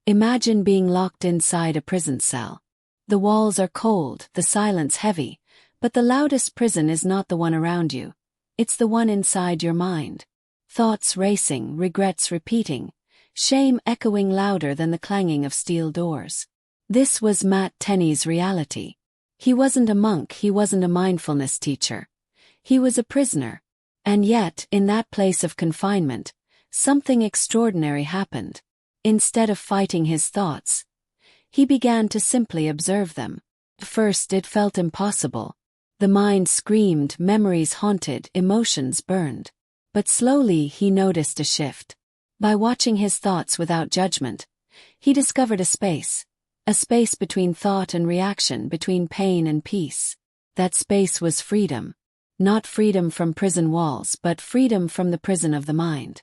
Imagine being locked inside a prison cell. The walls are cold, the silence heavy, but the loudest prison is not the one around you. It's the one inside your mind. Thoughts racing, regrets repeating, shame echoing louder than the clanging of steel doors. This was Matt Tenney's reality. He wasn't a monk, he wasn't a mindfulness teacher. He was a prisoner. And yet, in that place of confinement, something extraordinary happened. Instead of fighting his thoughts, he began to simply observe them. First, it felt impossible. The mind screamed, memories haunted, emotions burned. But slowly he noticed a shift. By watching his thoughts without judgment, he discovered a space between thought and reaction, between pain and peace. That space was freedom. Not freedom from prison walls, but freedom from the prison of the mind.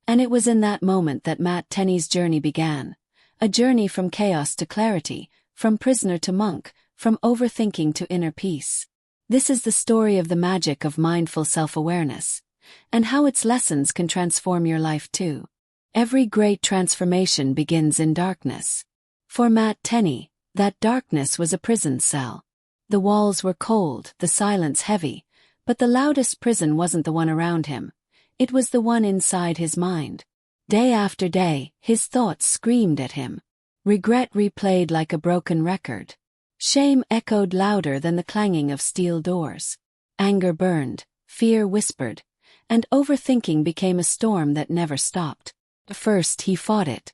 And it was in that moment that Matt Tenney's journey began. A journey from chaos to clarity, from prisoner to monk, from overthinking to inner peace. This is the story of the magic of mindful self-awareness, and how its lessons can transform your life too. Every great transformation begins in darkness. For Matt Tenney, that darkness was a prison cell. The walls were cold, the silence heavy, but the loudest prison wasn't the one around him. It was the one inside his mind. Day after day, his thoughts screamed at him. Regret replayed like a broken record. Shame echoed louder than the clanging of steel doors. Anger burned, fear whispered, and overthinking became a storm that never stopped. First he fought it.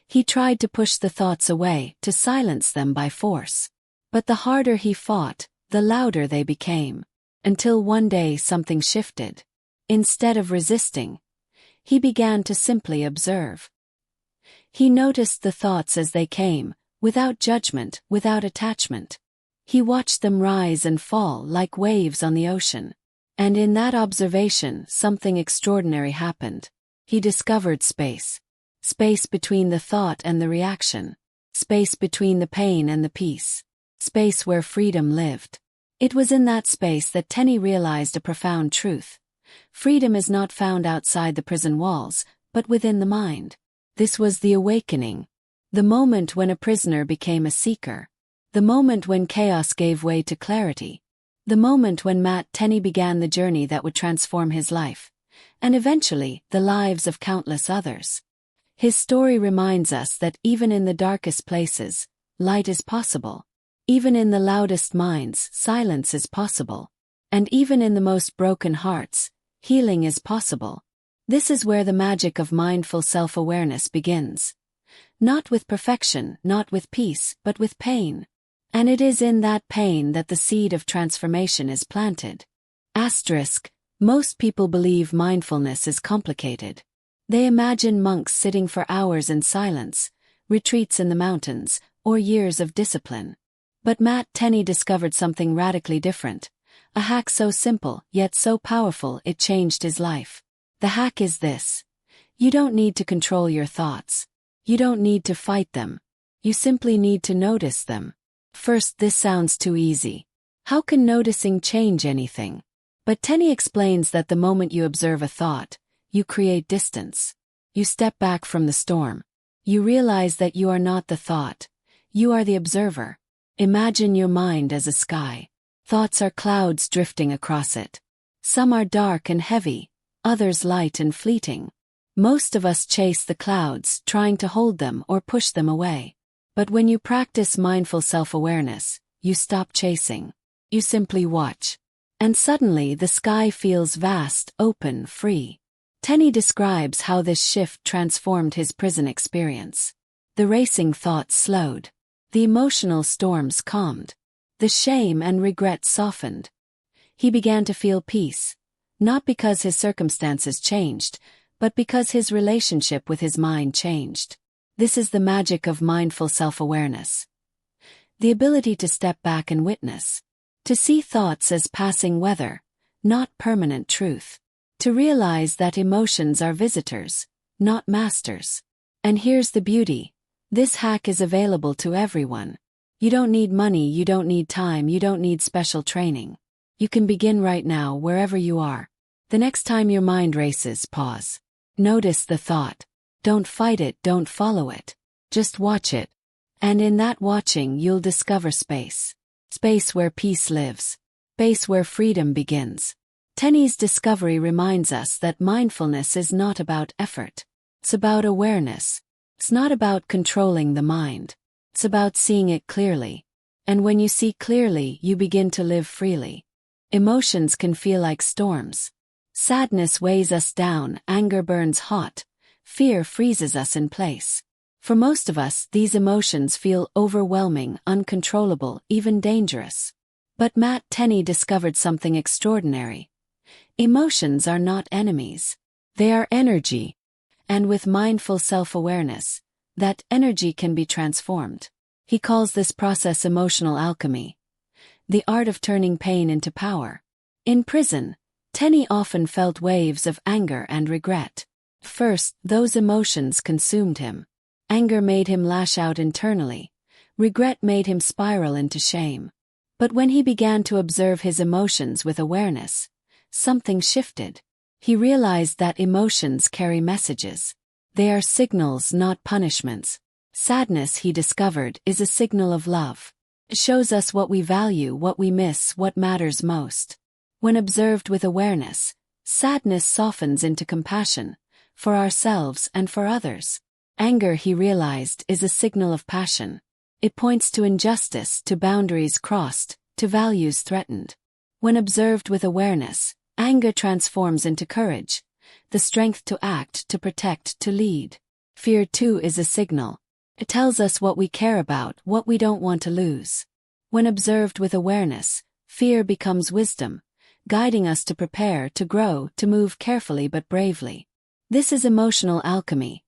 He tried to push the thoughts away, to silence them by force. But the harder he fought, the louder they became. Until one day something shifted. Instead of resisting, he began to simply observe. He noticed the thoughts as they came, without judgment, without attachment. He watched them rise and fall like waves on the ocean. And in that observation, something extraordinary happened. He discovered space. Space between the thought and the reaction. Space between the pain and the peace. Space where freedom lived. It was in that space that Tenney realized a profound truth. Freedom is not found outside the prison walls, but within the mind. This was the awakening. The moment when a prisoner became a seeker. The moment when chaos gave way to clarity. The moment when Matt Tenney began the journey that would transform his life. And eventually, the lives of countless others. His story reminds us that even in the darkest places, light is possible. Even in the loudest minds, silence is possible. And even in the most broken hearts, healing is possible. This is where the magic of mindful self-awareness begins. Not with perfection, not with peace, but with pain. And it is in that pain that the seed of transformation is planted. Asterisk, most people believe mindfulness is complicated. They imagine monks sitting for hours in silence, retreats in the mountains, or years of discipline. But Matt Tenney discovered something radically different. A hack so simple, yet so powerful it changed his life. The hack is this. You don't need to control your thoughts. You don't need to fight them. You simply need to notice them. First, this sounds too easy. How can noticing change anything? But Tenney explains that the moment you observe a thought, you create distance. You step back from the storm. You realize that you are not the thought. You are the observer. Imagine your mind as a sky. Thoughts are clouds drifting across it. Some are dark and heavy, others light and fleeting. Most of us chase the clouds, trying to hold them or push them away. But when you practice mindful self-awareness, you stop chasing. You simply watch. And suddenly the sky feels vast, open, free. Tenney describes how this shift transformed his prison experience. The racing thoughts slowed. The emotional storms calmed. The shame and regret softened. He began to feel peace, not because his circumstances changed, but because his relationship with his mind changed. This is the magic of mindful self-awareness. The ability to step back and witness. To see thoughts as passing weather, not permanent truth. To realize that emotions are visitors, not masters. And here's the beauty. This hack is available to everyone. You don't need money, you don't need time, you don't need special training. You can begin right now, wherever you are. The next time your mind races, pause. Notice the thought. Don't fight it, don't follow it. Just watch it. And in that watching you'll discover space. Space where peace lives. Space where freedom begins. Tenney's discovery reminds us that mindfulness is not about effort. It's about awareness. It's not about controlling the mind. It's about seeing it clearly. And when you see clearly, you begin to live freely. Emotions can feel like storms. Sadness weighs us down, anger burns hot, fear freezes us in place. For most of us, these emotions feel overwhelming, uncontrollable, even dangerous. But Matt Tenney discovered something extraordinary. Emotions are not enemies. They are energy. And with mindful self-awareness, that energy can be transformed. He calls this process emotional alchemy, the art of turning pain into power. In prison, Tenney often felt waves of anger and regret. First, those emotions consumed him. Anger made him lash out internally. Regret made him spiral into shame. But when he began to observe his emotions with awareness, something shifted. He realized that emotions carry messages. They are signals, not punishments. Sadness, he discovered, is a signal of love. It shows us what we value, what we miss, what matters most. When observed with awareness, sadness softens into compassion, for ourselves and for others. Anger, he realized, is a signal of passion. It points to injustice, to boundaries crossed, to values threatened. When observed with awareness, anger transforms into courage, the strength to act, to protect, to lead. Fear, too, is a signal. It tells us what we care about, what we don't want to lose. When observed with awareness, fear becomes wisdom, guiding us to prepare, to grow, to move carefully but bravely. This is emotional alchemy.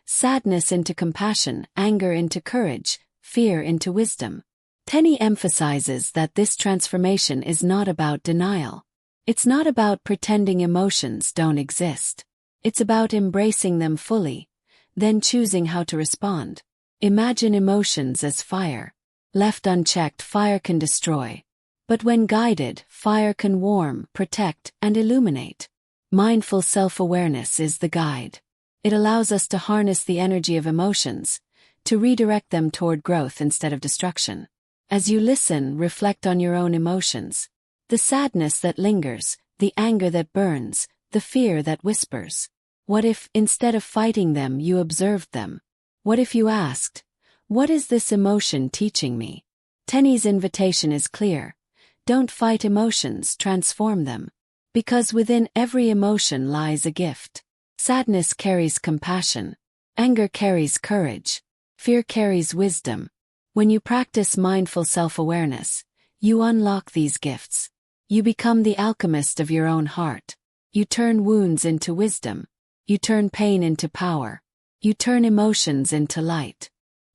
Sadness into compassion, anger into courage, fear into wisdom. Tenney emphasizes that this transformation is not about denial. It's not about pretending emotions don't exist. It's about embracing them fully, then choosing how to respond. Imagine emotions as fire. Left unchecked, fire can destroy. But when guided, fire can warm, protect, and illuminate. Mindful self-awareness is the guide. It allows us to harness the energy of emotions, to redirect them toward growth instead of destruction. As you listen, reflect on your own emotions. The sadness that lingers, the anger that burns, the fear that whispers. What if, instead of fighting them, you observed them? What if you asked, what is this emotion teaching me? Tenney's invitation is clear. Don't fight emotions, transform them. Because within every emotion lies a gift. Sadness carries compassion. Anger carries courage. Fear carries wisdom. When you practice mindful self-awareness, you unlock these gifts. You become the alchemist of your own heart. You turn wounds into wisdom. You turn pain into power. You turn emotions into light.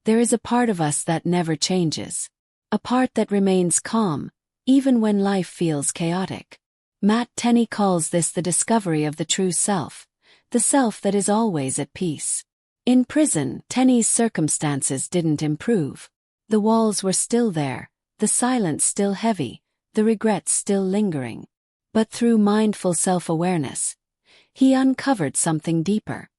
There is a part of us that never changes. A part that remains calm, even when life feels chaotic. Matt Tenney calls this the discovery of the true self, the self that is always at peace. In prison, Tenney's circumstances didn't improve. The walls were still there, the silence still heavy, the regrets still lingering. But through mindful self-awareness, he uncovered something deeper.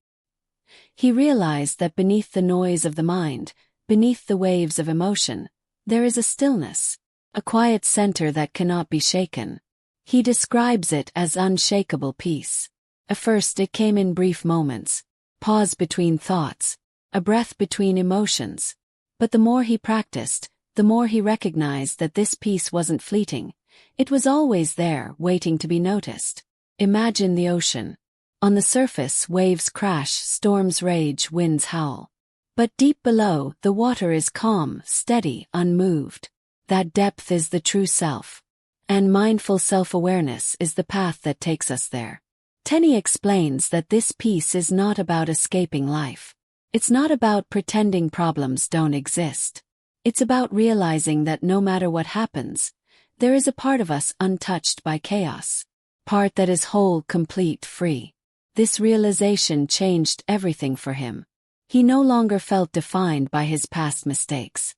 He realized that beneath the noise of the mind, beneath the waves of emotion, there is a stillness, a quiet center that cannot be shaken. He describes it as unshakable peace. At first it came in brief moments, pause between thoughts, a breath between emotions. But the more he practiced, the more he recognized that this peace wasn't fleeting. It was always there, waiting to be noticed. Imagine the ocean. On the surface, waves crash, storms rage, winds howl. But deep below, the water is calm, steady, unmoved. That depth is the true self. And mindful self-awareness is the path that takes us there. Tenney explains that this peace is not about escaping life. It's not about pretending problems don't exist. It's about realizing that no matter what happens, there is a part of us untouched by chaos. Part that is whole, complete, free. This realization changed everything for him. He no longer felt defined by his past mistakes.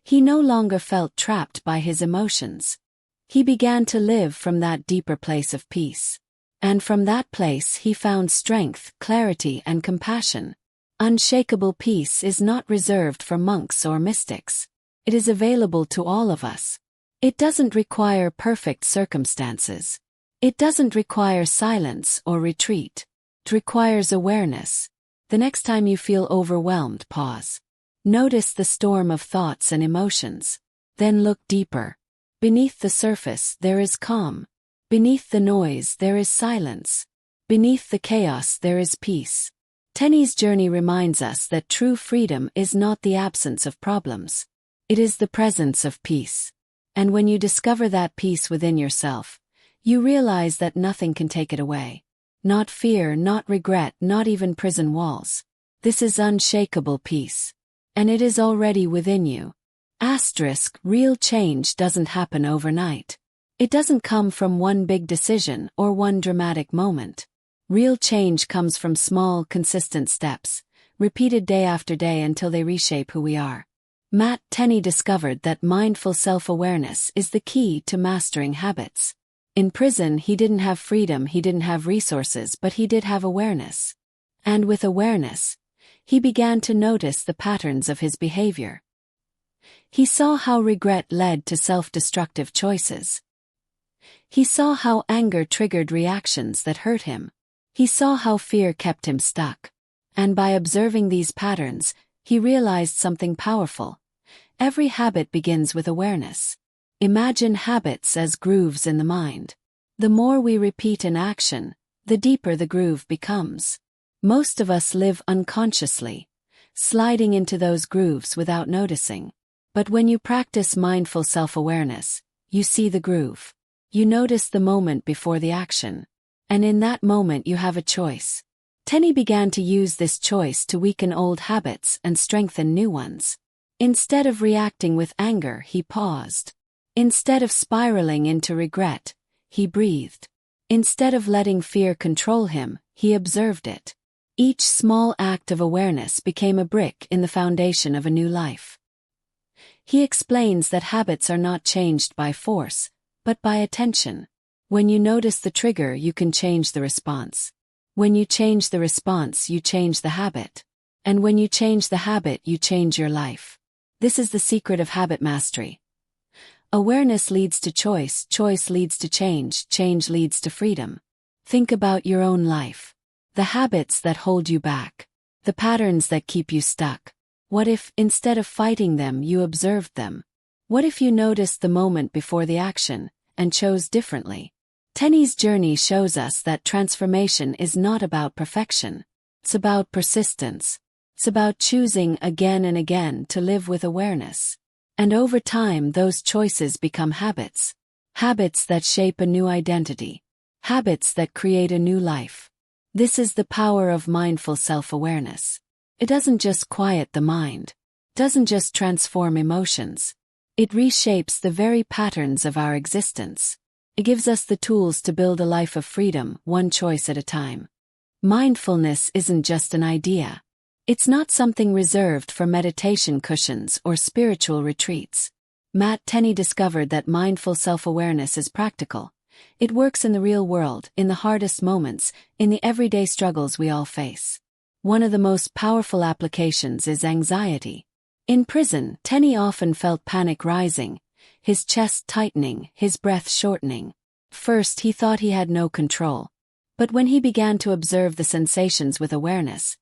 He no longer felt trapped by his emotions. He began to live from that deeper place of peace. And from that place he found strength, clarity, and compassion. Unshakable peace is not reserved for monks or mystics. It is available to all of us. It doesn't require perfect circumstances. It doesn't require silence or retreat. It requires awareness. The next time you feel overwhelmed, pause. Notice the storm of thoughts and emotions. Then look deeper. Beneath the surface, there is calm. Beneath the noise, there is silence. Beneath the chaos, there is peace. Tenney's journey reminds us that true freedom is not the absence of problems. It is the presence of peace. And when you discover that peace within yourself, you realize that nothing can take it away. Not fear, not regret, not even prison walls. This is unshakable peace. And it is already within you. Real change doesn't happen overnight. It doesn't come from one big decision or one dramatic moment. Real change comes from small, consistent steps, repeated day after day until they reshape who we are. Tenney discovered that mindful self-awareness is the key to mastering habits. In prison, he didn't have freedom, he didn't have resources, but he did have awareness. And with awareness, he began to notice the patterns of his behavior. He saw how regret led to self-destructive choices. He saw how anger triggered reactions that hurt him. He saw how fear kept him stuck. And by observing these patterns, he realized something powerful. Every habit begins with awareness. Imagine habits as grooves in the mind. The more we repeat an action, the deeper the groove becomes. Most of us live unconsciously, sliding into those grooves without noticing. But when you practice mindful self-awareness, you see the groove. You notice the moment before the action. And in that moment you have a choice. Tenney began to use this choice to weaken old habits and strengthen new ones. Instead of reacting with anger, he paused. Instead of spiraling into regret, he breathed. Instead of letting fear control him, he observed it. Each small act of awareness became a brick in the foundation of a new life. He explains that habits are not changed by force, but by attention. When you notice the trigger, you can change the response. When you change the response, you change the habit. And when you change the habit, you change your life. This is the secret of habit mastery. Awareness leads to choice, choice leads to change, change leads to freedom. Think about your own life. The habits that hold you back. The patterns that keep you stuck. What if, instead of fighting them, you observed them? What if you noticed the moment before the action, and chose differently? Tenney's journey shows us that transformation is not about perfection. It's about persistence. It's about choosing again and again to live with awareness. And over time, those choices become habits. Habits that shape a new identity. Habits that create a new life. This is the power of mindful self-awareness. It doesn't just quiet the mind. It doesn't just transform emotions. It reshapes the very patterns of our existence. It gives us the tools to build a life of freedom, one choice at a time. Mindfulness isn't just an idea. It's not something reserved for meditation cushions or spiritual retreats. Tenney discovered that mindful self-awareness is practical. It works in the real world, in the hardest moments, in the everyday struggles we all face. One of the most powerful applications is anxiety. In prison, Tenney often felt panic rising, his chest tightening, his breath shortening. First, he thought he had no control. But when he began to observe the sensations with awareness,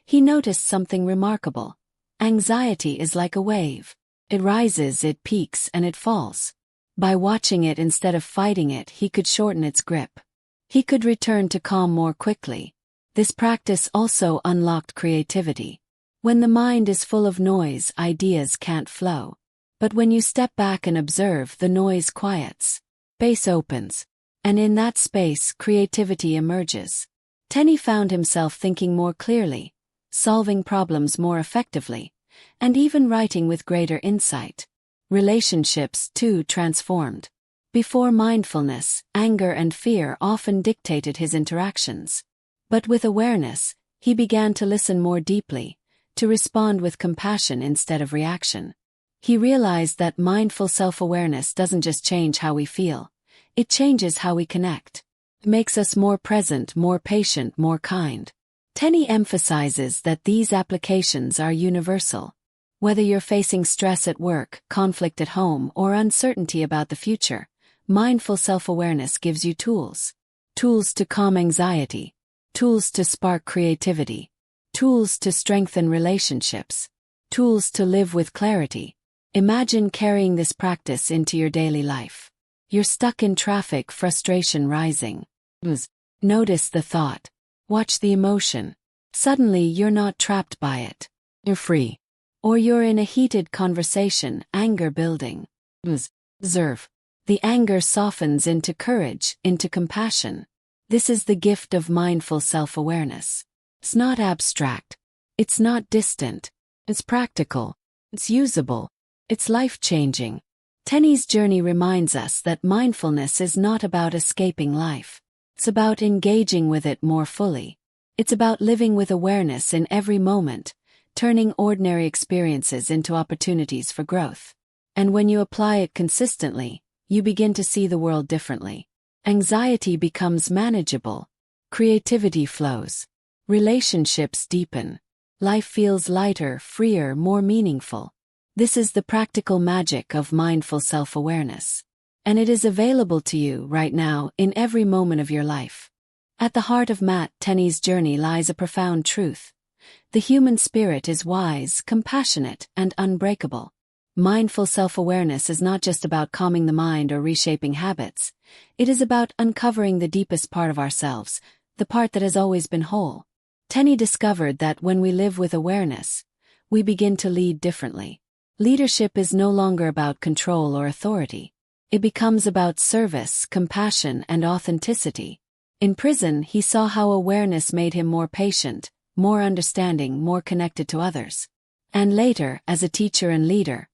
he noticed something remarkable. Anxiety is like a wave. It rises, it peaks, and it falls. By watching it instead of fighting it, he could shorten its grip. He could return to calm more quickly. This practice also unlocked creativity. When the mind is full of noise, ideas can't flow. But when you step back and observe, the noise quiets. Space opens. And in that space, creativity emerges. Tenney found himself thinking more clearly, solving problems more effectively, and even writing with greater insight. Relationships, too, transformed. Before mindfulness, anger and fear often dictated his interactions. But with awareness, he began to listen more deeply, to respond with compassion instead of reaction. He realized that mindful self-awareness doesn't just change how we feel, it changes how we connect. It makes us more present, more patient, more kind. Tenney emphasizes that these applications are universal. Whether you're facing stress at work, conflict at home, or uncertainty about the future, mindful self-awareness gives you tools. Tools to calm anxiety. Tools to spark creativity. Tools to strengthen relationships. Tools to live with clarity. Imagine carrying this practice into your daily life. You're stuck in traffic, frustration rising. Notice the thought. Watch the emotion. Suddenly you're not trapped by it. You're free. Or you're in a heated conversation, anger building. Observe. The anger softens into courage, into compassion. This is the gift of mindful self-awareness. It's not abstract. It's not distant. It's practical. It's usable. It's life-changing. Tenney's journey reminds us that mindfulness is not about escaping life. It's about engaging with it more fully. It's about living with awareness in every moment, turning ordinary experiences into opportunities for growth. And when you apply it consistently, you begin to see the world differently. Anxiety becomes manageable. Creativity flows. Relationships deepen. Life feels lighter, freer, more meaningful. This is the practical magic of mindful self-awareness. And it is available to you right now in every moment of your life. At the heart of Matt Tenney's journey lies a profound truth. The human spirit is wise, compassionate, and unbreakable. Mindful self-awareness is not just about calming the mind or reshaping habits. It is about uncovering the deepest part of ourselves, the part that has always been whole. Tenney discovered that when we live with awareness, we begin to lead differently. Leadership is no longer about control or authority. It becomes about service, compassion, and authenticity. In prison, he saw how awareness made him more patient, more understanding, more connected to others. And later, as a teacher and leader,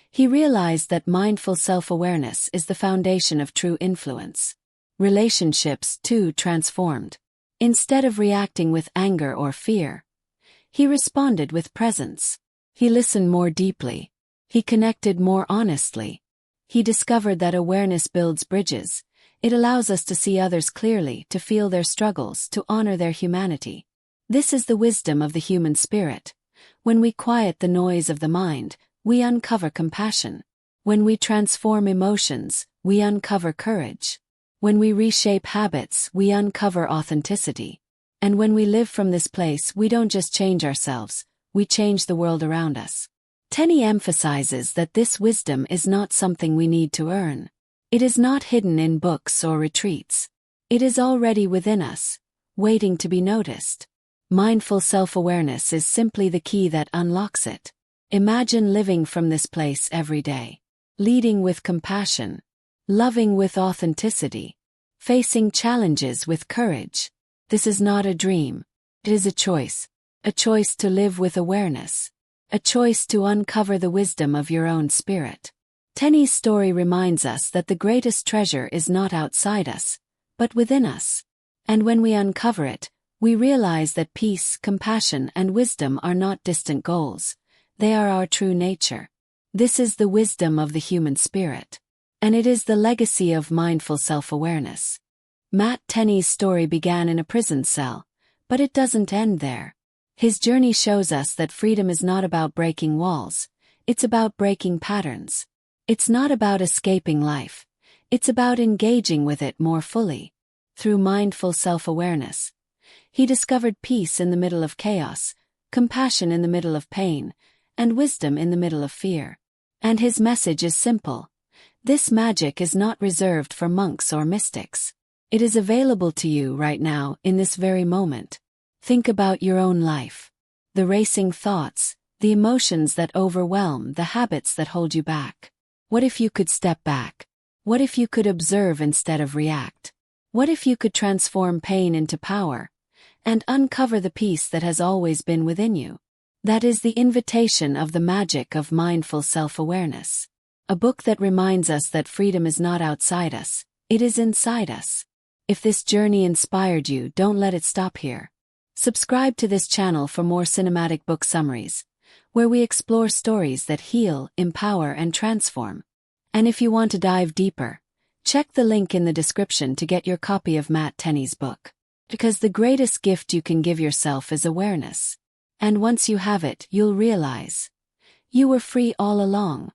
he realized that mindful self-awareness is the foundation of true influence. Relationships, too, transformed. Instead of reacting with anger or fear, he responded with presence. He listened more deeply. He connected more honestly. He discovered that awareness builds bridges. It allows us to see others clearly, to feel their struggles, to honor their humanity. This is the wisdom of the human spirit. When we quiet the noise of the mind, we uncover compassion. When we transform emotions, we uncover courage. When we reshape habits, we uncover authenticity. And when we live from this place, we don't just change ourselves, we change the world around us. Tenney emphasizes that this wisdom is not something we need to earn. It is not hidden in books or retreats. It is already within us, waiting to be noticed. Mindful self-awareness is simply the key that unlocks it. Imagine living from this place every day. Leading with compassion. Loving with authenticity. Facing challenges with courage. This is not a dream. It is a choice. A choice to live with awareness. A choice to uncover the wisdom of your own spirit. Tenney's story reminds us that the greatest treasure is not outside us, but within us. And when we uncover it, we realize that peace, compassion, and wisdom are not distant goals. They are our true nature. This is the wisdom of the human spirit. And it is the legacy of mindful self-awareness. Matt Tenney's story began in a prison cell, but it doesn't end there. His journey shows us that freedom is not about breaking walls, it's about breaking patterns. It's not about escaping life, it's about engaging with it more fully. Through mindful self-awareness, he discovered peace in the middle of chaos, compassion in the middle of pain, and wisdom in the middle of fear. And his message is simple. This magic is not reserved for monks or mystics. It is available to you right now, in this very moment. Think about your own life. The racing thoughts, the emotions that overwhelm, the habits that hold you back. What if you could step back? What if you could observe instead of react? What if you could transform pain into power and uncover the peace that has always been within you? That is the invitation of the magic of mindful self-awareness. A book that reminds us that freedom is not outside us, it is inside us. If this journey inspired you, don't let it stop here. Subscribe to this channel for more cinematic book summaries, where we explore stories that heal, empower, and transform. And if you want to dive deeper, check the link in the description to get your copy of Matt Tenney's book. Because the greatest gift you can give yourself is awareness. And once you have it, you'll realize you were free all along.